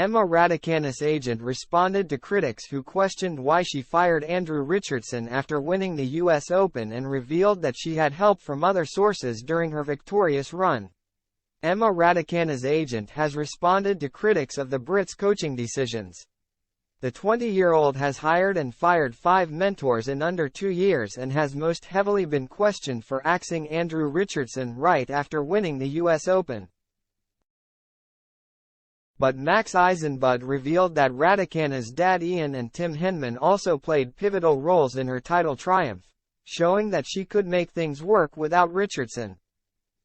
Emma Raducanu's agent responded to critics who questioned why she fired Andrew Richardson after winning the US Open and revealed that she had help from other sources during her victorious run. Emma Raducanu's agent has responded to critics of the Brits' coaching decisions. The 20-year-old has hired and fired 5 mentors in under 2 years and has most heavily been questioned for axing Andrew Richardson right after winning the US Open. But Max Eisenbud revealed that Raducanu's dad Ian and Tim Henman also played pivotal roles in her title triumph, showing that she could make things work without Richardson.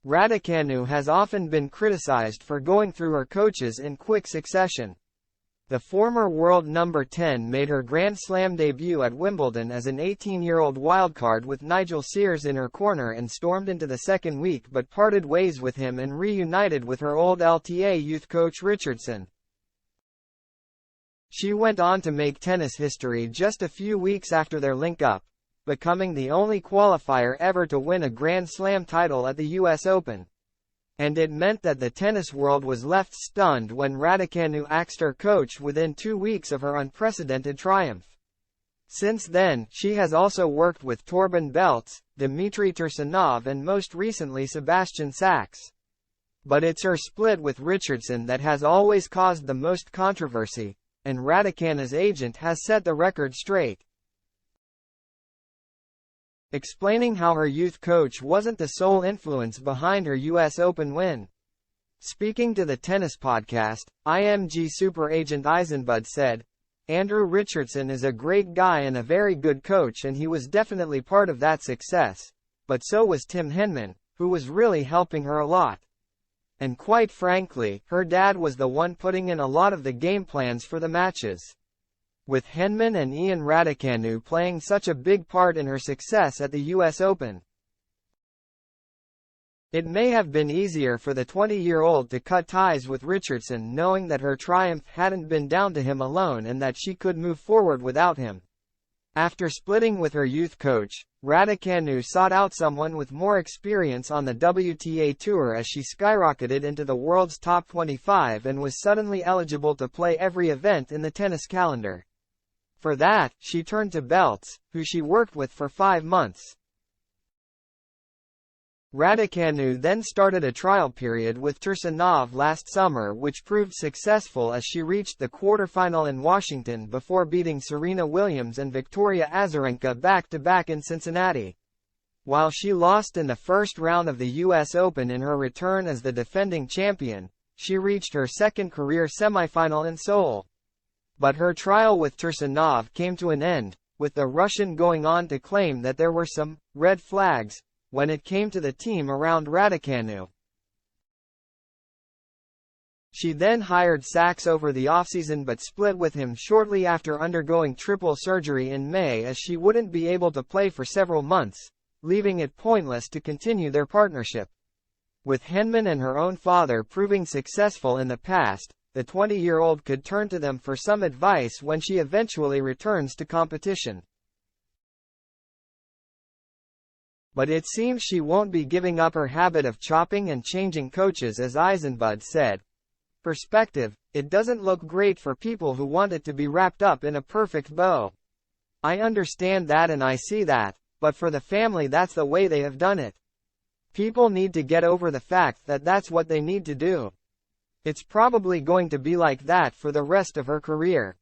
Raducanu has often been criticized for going through her coaches in quick succession. The former world number 10 made her Grand Slam debut at Wimbledon as an 18-year-old wildcard with Nigel Sears in her corner and stormed into the second week but parted ways with him and reunited with her old LTA youth coach Richardson. She went on to make tennis history just a few weeks after their link-up, becoming the only qualifier ever to win a Grand Slam title at the US Open. And it meant that the tennis world was left stunned when Raducanu axed her coach within 2 weeks of her unprecedented triumph. Since then, she has also worked with Torben Beltz, Dmitry Tursunov and most recently Sebastian Sachs. But it's her split with Richardson that has always caused the most controversy, and Raducanu's agent has set the record straight, explaining how her youth coach wasn't the sole influence behind her US Open win. Speaking to the tennis podcast, IMG super agent Eisenbud said, "Andrew Richardson is a great guy and a very good coach and he was definitely part of that success, but so was Tim Henman, who was really helping her a lot. And quite frankly, her dad was the one putting in a lot of the game plans for the matches." With Henman and Ian Raducanu playing such a big part in her success at the US Open, it may have been easier for the 20-year-old to cut ties with Richardson knowing that her triumph hadn't been down to him alone and that she could move forward without him. After splitting with her youth coach, Raducanu sought out someone with more experience on the WTA Tour as she skyrocketed into the world's top 25 and was suddenly eligible to play every event in the tennis calendar. For that, she turned to Beltz, who she worked with for 5 months. Raducanu then started a trial period with Tursunov last summer which proved successful as she reached the quarterfinal in Washington before beating Serena Williams and Victoria Azarenka back-to-back in Cincinnati. While she lost in the first round of the US Open in her return as the defending champion, she reached her second career semifinal in Seoul. But her trial with Tursunov came to an end, with the Russian going on to claim that there were some red flags when it came to the team around Raducanu. She then hired Sachs over the offseason but split with him shortly after undergoing triple surgery in May as she wouldn't be able to play for several months, leaving it pointless to continue their partnership. With Henman and her own father proving successful in the past, the 20-year-old could turn to them for some advice when she eventually returns to competition. But it seems she won't be giving up her habit of chopping and changing coaches, as Eisenbud said. Perspective, it doesn't look great for people who want it to be wrapped up in a perfect bow. I understand that and I see that, but for the family that's the way they have done it. People need to get over the fact that that's what they need to do. It's probably going to be like that for the rest of her career.